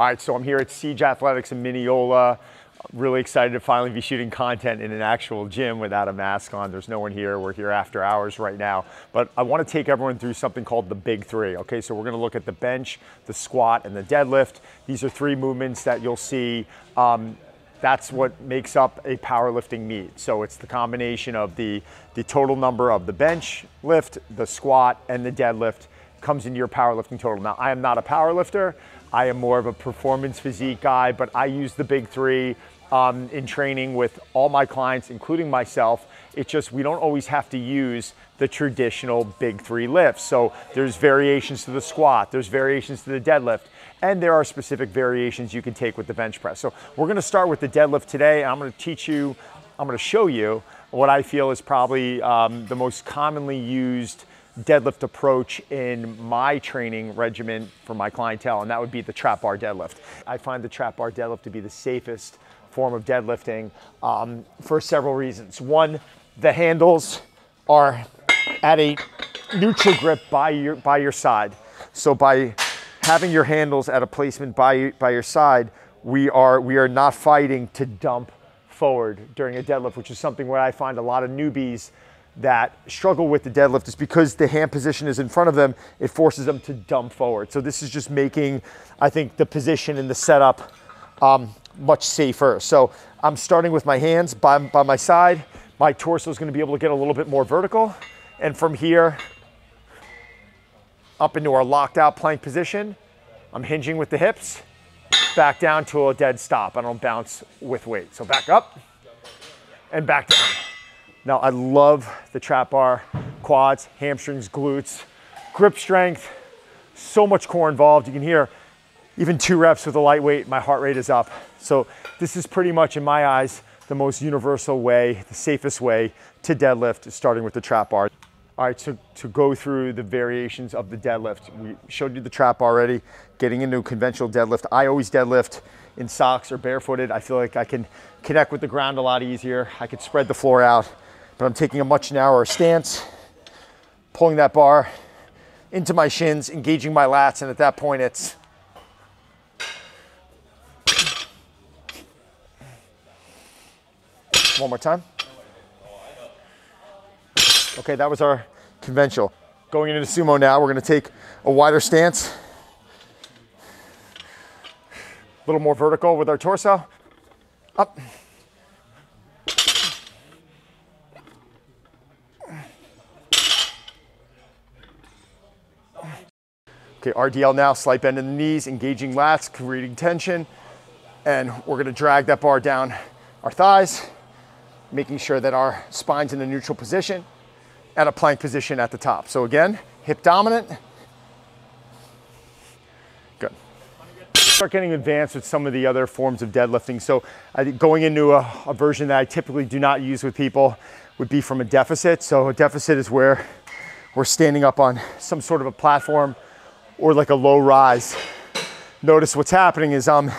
All right, so I'm here at Siege Athletics in Mineola. Really excited to finally be shooting content in an actual gym without a mask on. There's no one here. We're here after hours right now. But I want to take everyone through something called the Big Three. Okay, so we're going to look at the bench, the squat, and the deadlift. These are three movements that you'll see. That's what makes up a powerlifting meet. So it's the combination of the total number of the bench lift, the squat, and the deadlift comes into your powerlifting total. Now, I am not a powerlifter. I am more of a performance physique guy, but I use the Big Three in training with all my clients, including myself. It's just, we don't always have to use the traditional Big Three lifts. So there's variations to the squat, there's variations to the deadlift, and there are specific variations you can take with the bench press. So we're gonna start with the deadlift today, and I'm gonna show you what I feel is probably the most commonly used deadlift approach in my training regimen for my clientele, and that would be the trap bar deadlift. I find the trap bar deadlift to be the safest form of deadlifting for several reasons. One, the handles are at a neutral grip by your side. So by having your handles at a placement by your side, we are not fighting to dump forward during a deadlift, which is something where I find a lot of newbies that struggle with the deadlift is because the hand position is in front of them, it forces them to dump forward. So this is just making, I think, the position and the setup much safer. So I'm starting with my hands by my side. My torso is going to be able to get a little bit more vertical. And from here, up into our locked out plank position, I'm hinging with the hips, back down to a dead stop. I don't bounce with weight. So back up and back down. Now, I love the trap bar, quads, hamstrings, glutes, grip strength, so much core involved. You can hear even 2 reps with a lightweight, my heart rate is up. So this is pretty much, in my eyes, the most universal way, the safest way to deadlift, is starting with the trap bar. All right, so to go through the variations of the deadlift, we showed you the trap already. Getting into a conventional deadlift, I always deadlift in socks or barefooted. I feel like I can connect with the ground a lot easier. I can spread the floor out. But I'm taking a much narrower stance, pulling that bar into my shins, engaging my lats, and at that point it's one more time. Okay, that was our conventional. Going into sumo now, we're gonna take a wider stance, a little more vertical with our torso, up. Okay, RDL now, slight bend in the knees, engaging lats, creating tension, and we're gonna drag that bar down our thighs, making sure that our spine's in a neutral position and a plank position at the top. So again, hip dominant. Good. Start getting advanced with some of the other forms of deadlifting. So I think going into a version that I typically do not use with people would be from a deficit. So a deficit is where we're standing up on some sort of a platform or like a low rise. Notice what's happening is I'm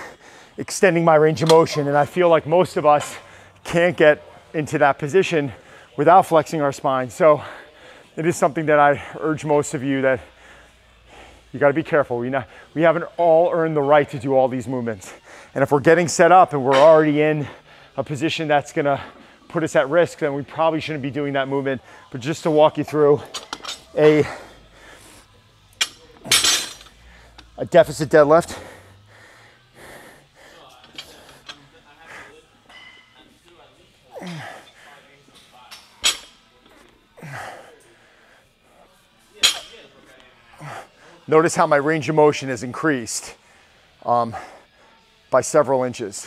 extending my range of motion, and I feel like most of us can't get into that position without flexing our spine. So it is something that I urge most of you that you gotta be careful. We haven't all earned the right to do all these movements. And if we're getting set up and we're already in a position that's gonna put us at risk, then we probably shouldn't be doing that movement. But just to walk you through a deficit deadlift. Notice how my range of motion has increased by several inches.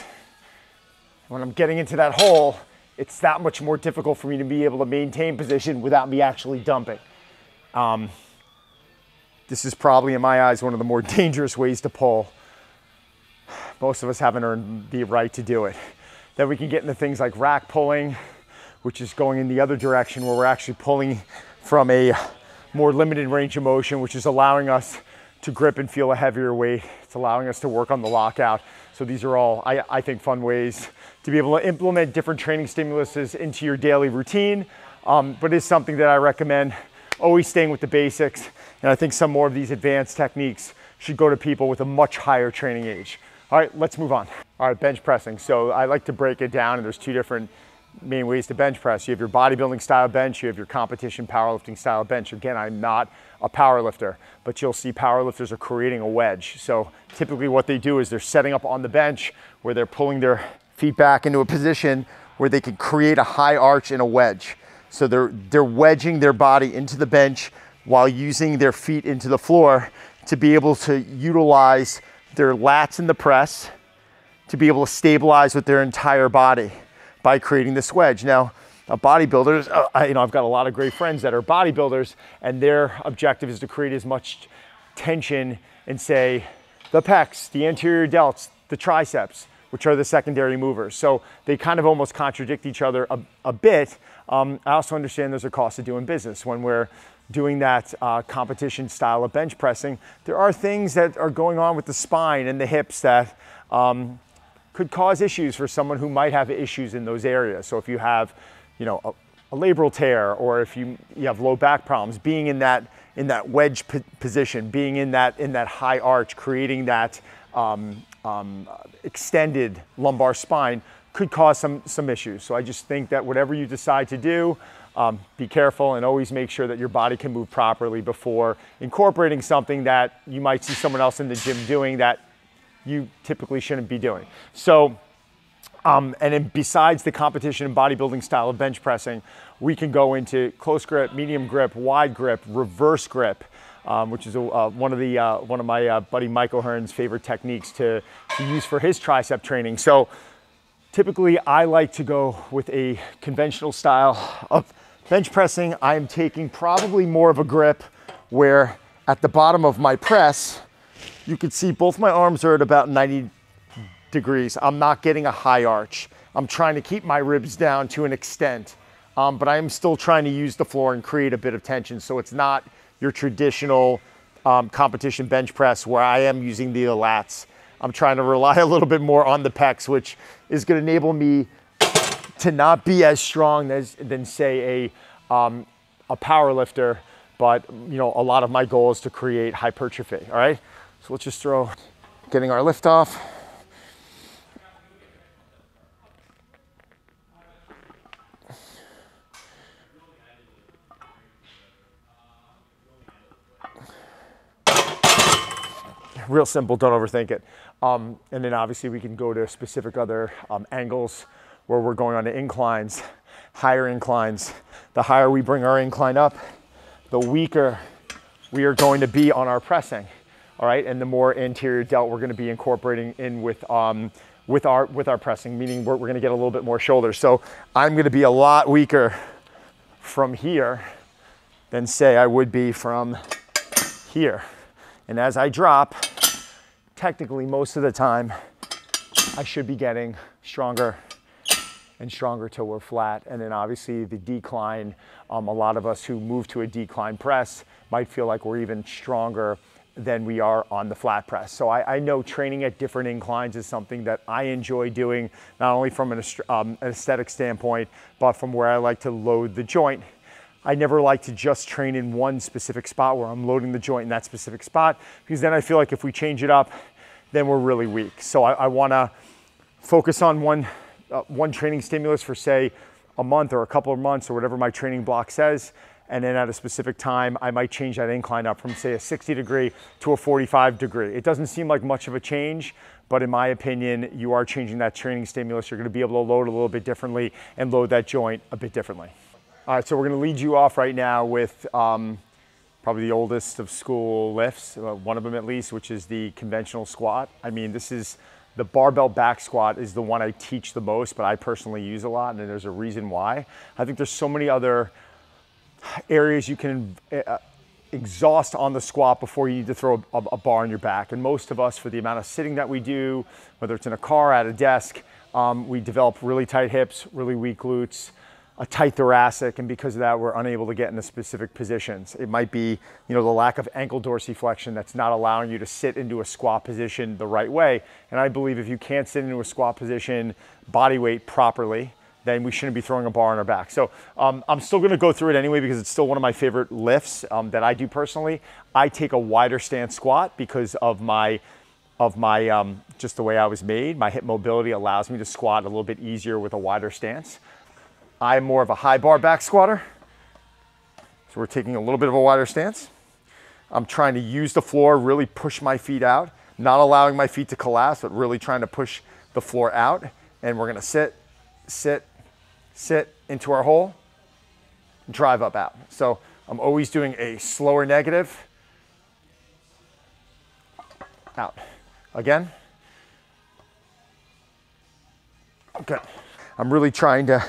When I'm getting into that hole, it's that much more difficult for me to be able to maintain position without me actually dumping. This is probably, in my eyes, one of the more dangerous ways to pull. Most of us haven't earned the right to do it. Then we can get into things like rack pulling, which is going in the other direction, where we're actually pulling from a more limited range of motion, which is allowing us to grip and feel a heavier weight. It's allowing us to work on the lockout. So these are all, I think, fun ways to be able to implement different training stimuluses into your daily routine. But it's something that I recommend always staying with the basics. And I think some more of these advanced techniques should go to people with a much higher training age. All right, let's move on. All right, bench pressing. So I like to break it down, and there's two different main ways to bench press. You have your bodybuilding style bench, you have your competition powerlifting style bench. Again, I'm not a power lifter, but you'll see power lifters are creating a wedge. So typically what they do is they're setting up on the bench where they're pulling their feet back into a position where they can create a high arch and a wedge. So they're wedging their body into the bench while using their feet into the floor to be able to utilize their lats in the press to be able to stabilize with their entire body by creating this wedge. Now, bodybuilders, I've got a lot of great friends that are bodybuilders, and their objective is to create as much tension in, say, the pecs, the anterior delts, the triceps, which are the secondary movers. So they kind of almost contradict each other a bit. I also understand there's a cost of doing business. When we're doing that competition style of bench pressing, there are things that are going on with the spine and the hips that could cause issues for someone who might have issues in those areas. So if you have, a labral tear, or if you have low back problems, being in that wedge position, being in that high arch, creating that extended lumbar spine could cause some issues. So I just think that whatever you decide to do, be careful and always make sure that your body can move properly before incorporating something that you might see someone else in the gym doing that you typically shouldn't be doing. So, and then besides the competition and bodybuilding style of bench pressing, we can go into close grip, medium grip, wide grip, reverse grip, which is one of my buddy Mike O'Hearn's favorite techniques to use for his tricep training. So typically I like to go with a conventional style of bench pressing. I am taking probably more of a grip where at the bottom of my press, you can see both my arms are at about 90 degrees. I'm not getting a high arch. I'm trying to keep my ribs down to an extent, but I am still trying to use the floor and create a bit of tension. So it's not your traditional competition bench press where I am using the lats. I'm trying to rely a little bit more on the pecs, which is going to enable me to not be as strong than say a power lifter, but a lot of my goal is to create hypertrophy. All right, so let's just getting our lift off. Real simple, don't overthink it. And then obviously we can go to specific other angles where we're going on to inclines, higher inclines. The higher we bring our incline up, the weaker we are going to be on our pressing, all right? And the more anterior delt we're gonna be incorporating in with our pressing, meaning we're gonna get a little bit more shoulder. So I'm gonna be a lot weaker from here than say I would be from here. And as I drop, technically most of the time, I should be getting stronger and stronger till we're flat. And then obviously the decline, a lot of us who move to a decline press might feel like we're even stronger than we are on the flat press. So I know training at different inclines is something that I enjoy doing, not only from an aesthetic standpoint, but from where I like to load the joint. I never like to just train in one specific spot where I'm loading the joint in that specific spot, because then I feel like if we change it up, then we're really weak. So I wanna focus on one training stimulus for say a month or a couple of months or whatever my training block says. And then at a specific time, I might change that incline up from say a 60 degree to a 45 degree. It doesn't seem like much of a change, but in my opinion, you are changing that training stimulus. You're gonna be able to load a little bit differently and load that joint a bit differently. All right, so we're gonna lead you off right now with probably the oldest of school lifts, one of them at least, which is the conventional squat. I mean, this is the barbell back squat is the one I teach the most, but I personally use a lot, and there's a reason why. I think there's so many other areas you can exhaust on the squat before you need to throw a bar on your back. And most of us, for the amount of sitting that we do, whether it's in a car, at a desk, we develop really tight hips, really weak glutes, a tight thoracic, and because of that, we're unable to get into specific positions. It might be, the lack of ankle dorsiflexion that's not allowing you to sit into a squat position the right way. And I believe if you can't sit into a squat position, body weight properly, then we shouldn't be throwing a bar on our back. So I'm still gonna go through it anyway because it's still one of my favorite lifts that I do personally. I take a wider stance squat because of my just the way I was made. My hip mobility allows me to squat a little bit easier with a wider stance. I'm more of a high bar back squatter. So we're taking a little bit of a wider stance. I'm trying to use the floor, really push my feet out, not allowing my feet to collapse, but really trying to push the floor out. And we're gonna sit, sit, sit into our hole, drive up out. So I'm always doing a slower negative, out. Again. Good. I'm really trying to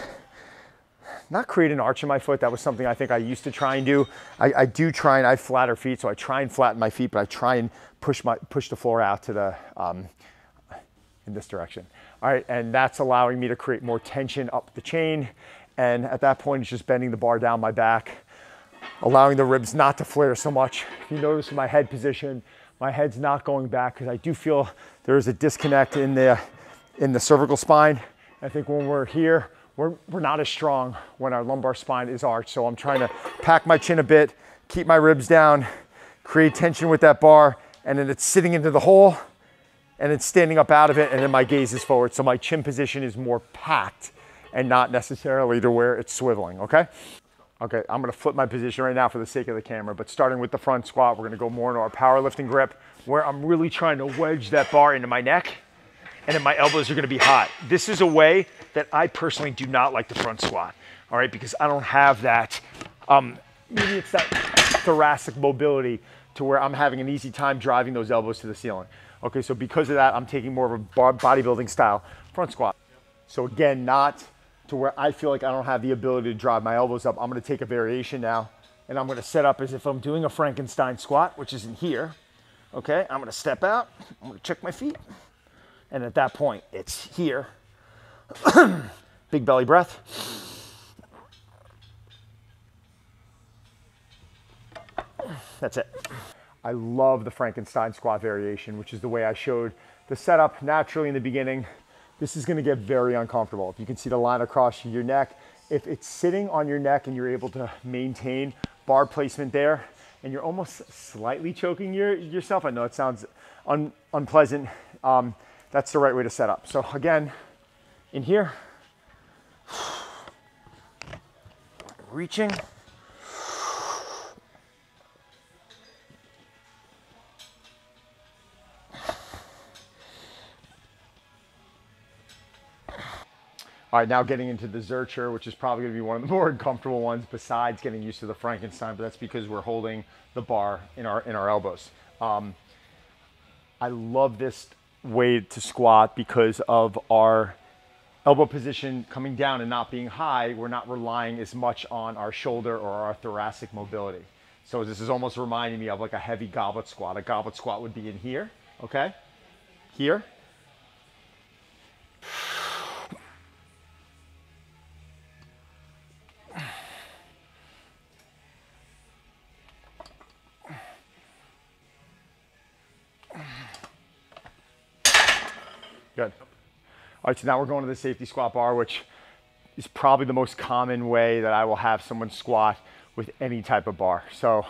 not create an arch in my foot. That was something I think I used to try and do. I do try and I have flatter feet, so I try and flatten my feet, but I try and push the floor out to the in this direction. All right, and that's allowing me to create more tension up the chain. And at that point, it's just bending the bar down my back, allowing the ribs not to flare so much. If you notice my head position, my head's not going back because I do feel there is a disconnect in the cervical spine. I think when we're here, we're not as strong when our lumbar spine is arched. So I'm trying to pack my chin a bit, keep my ribs down, create tension with that bar, and then it's sitting into the hole, and it's standing up out of it, and then my gaze is forward. So my chin position is more packed and not necessarily to where it's swiveling, okay? Okay, I'm gonna flip my position right now for the sake of the camera, but starting with the front squat, we're gonna go more into our powerlifting grip, where I'm really trying to wedge that bar into my neck, and then my elbows are gonna be hot. This is a way that I personally do not like the front squat, all right? Because I don't have that, maybe it's that thoracic mobility to where I'm having an easy time driving those elbows to the ceiling. Okay, so because of that, I'm taking more of a bodybuilding style front squat. So again, not to where I feel like I don't have the ability to drive my elbows up. I'm gonna take a variation now, and I'm gonna set up as if I'm doing a Frankenstein squat, which is in here. Okay, I'm gonna step out, I'm gonna check my feet, and at that point, it's here. Big belly breath. That's it. I love the Frankenstein squat variation, which is the way I showed the setup naturally in the beginning. This is gonna get very uncomfortable. If you can see the line across your neck, if it's sitting on your neck and you're able to maintain bar placement there, and you're almost slightly choking yourself, I know it sounds unpleasant, that's the right way to set up. So again, in here, reaching. All right, now getting into the Zercher, which is probably gonna be one of the more uncomfortable ones besides getting used to the Frankenstein, but that's because we're holding the bar in our elbows. I love this way to squat because of our elbow position coming down and not being high. We're not relying as much on our shoulder or our thoracic mobility. So this is almost reminding me of like a heavy goblet squat. A goblet squat would be in here, okay? Here. Good. All right, so now we're going to the safety squat bar, which is probably the most common way that I will have someone squat with any type of bar. So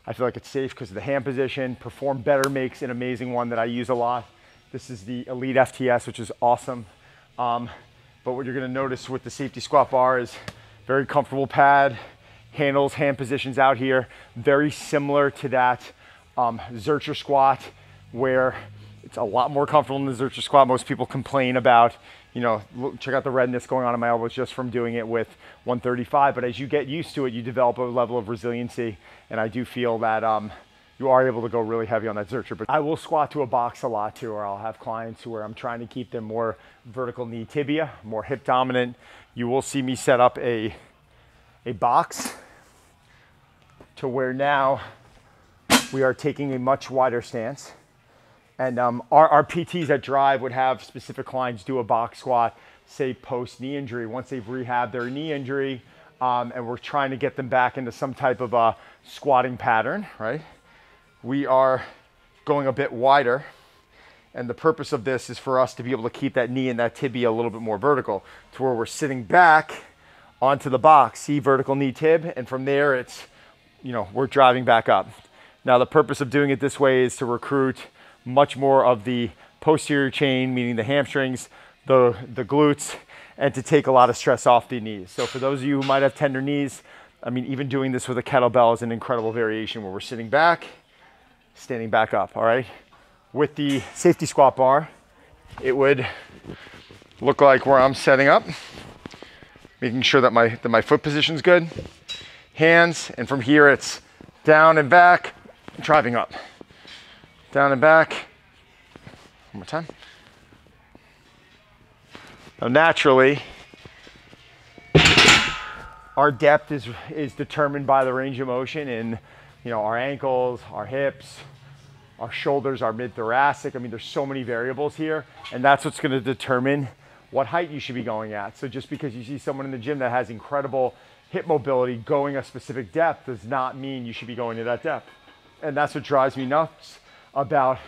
I feel like it's safe because of the hand position. Perform Better makes an amazing one that I use a lot. This is the Elite FTS, which is awesome. But what you're gonna notice with the safety squat bar is very comfortable pad, handles, hand positions out here. Very similar to that Zercher squat, where it's a lot more comfortable than the Zercher squat. Most people complain about, you know, check out the redness going on in my elbows just from doing it with 135. But as you get used to it, you develop a level of resiliency. And I do feel that you are able to go really heavy on that Zercher. But I will squat to a box a lot too, or I'll have clients where I'm trying to keep them more vertical knee tibia, more hip dominant. You will see me set up a box to where now we are taking a much wider stance. And our PTs at Drive would have specific clients do a box squat, say post knee injury, once they've rehabbed their knee injury, and we're trying to get them back into some type of a squatting pattern, right? We are going a bit wider, And the purpose of this is for us to be able to keep that knee and that tibia a little bit more vertical to where we're sitting back onto the box. See, vertical knee tib, and from there it's, you know, we're driving back up. Now the purpose of doing it this way is to recruit much more of the posterior chain, meaning the hamstrings, the glutes, and to take a lot of stress off the knees. So for those of you who might have tender knees, I mean, even doing this with a kettlebell is an incredible variation where we're sitting back, standing back up, all right? With the safety squat bar, it would look like where I'm setting up, making sure that my foot position's good, hands, and from here it's down and back, driving up. Down and back. One more time. Now naturally, our depth is determined by the range of motion in, you know, our ankles, our hips, our shoulders, our mid-thoracic. I mean, there's so many variables here, and that's what's gonna determine what height you should be going at. So just because you see someone in the gym that has incredible hip mobility going a specific depth does not mean you should be going to that depth. And that's what drives me nuts about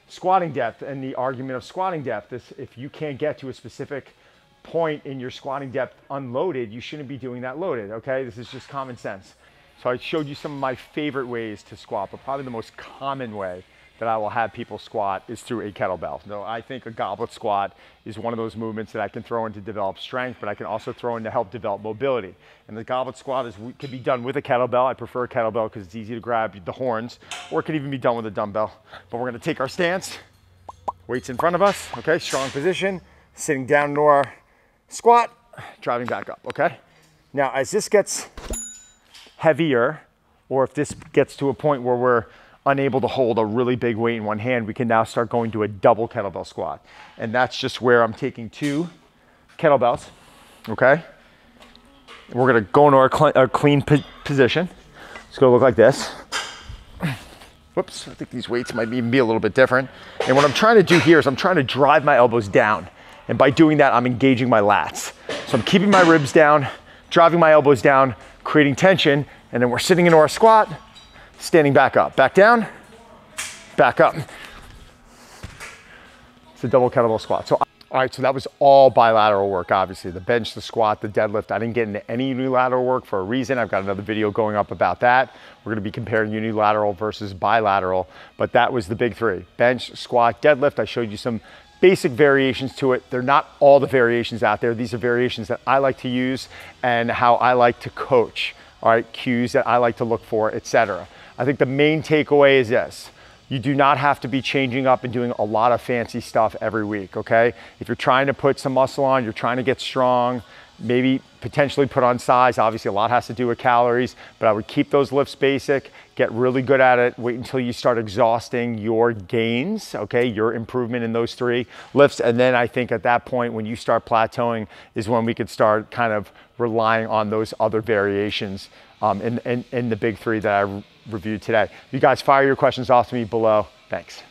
squatting depth and the argument of squatting depth is if you can't get to a specific point in your squatting depth unloaded, you shouldn't be doing that loaded, okay? This is just common sense. So I showed you some of my favorite ways to squat, but probably the most common way that I will have people squat is through a kettlebell. Now, I think a goblet squat is one of those movements that I can throw in to develop strength, but I can also throw in to help develop mobility. And the goblet squat can be done with a kettlebell. I prefer a kettlebell because it's easy to grab the horns, or it can even be done with a dumbbell. But we're gonna take our stance, weights in front of us, okay? Strong position, sitting down into our squat, driving back up, okay? Now, as this gets heavier, or if this gets to a point where we're unable to hold a really big weight in one hand, we can now start going to a double kettlebell squat. And that's just where I'm taking 2 kettlebells, okay? We're gonna go into our clean position. It's gonna look like this. Whoops, I think these weights might even be a little bit different. And what I'm trying to do here is I'm trying to drive my elbows down. And by doing that, I'm engaging my lats. So I'm keeping my ribs down, driving my elbows down, creating tension, and then we're sitting into our squat, standing back up, back down, back up. It's a double kettlebell squat. So, all right, so that was all bilateral work, obviously. The bench, the squat, the deadlift. I didn't get into any unilateral work for a reason. I've got another video going up about that. We're gonna be comparing unilateral versus bilateral, but that was the big 3. Bench, squat, deadlift. I showed you some basic variations to it. They're not all the variations out there. These are variations that I like to use and how I like to coach. All right, cues that I like to look for, etc. I think the main takeaway is this. You do not have to be changing up and doing a lot of fancy stuff every week, okay? If you're trying to put some muscle on, you're trying to get strong, maybe potentially put on size. Obviously, a lot has to do with calories, but I would keep those lifts basic, get really good at it, wait until you start exhausting your gains, okay? Your improvement in those 3 lifts. And then I think at that point, when you start plateauing is when we could start kind of relying on those other variations in the big 3 that I reviewed today. You guys fire your questions off to me below. Thanks.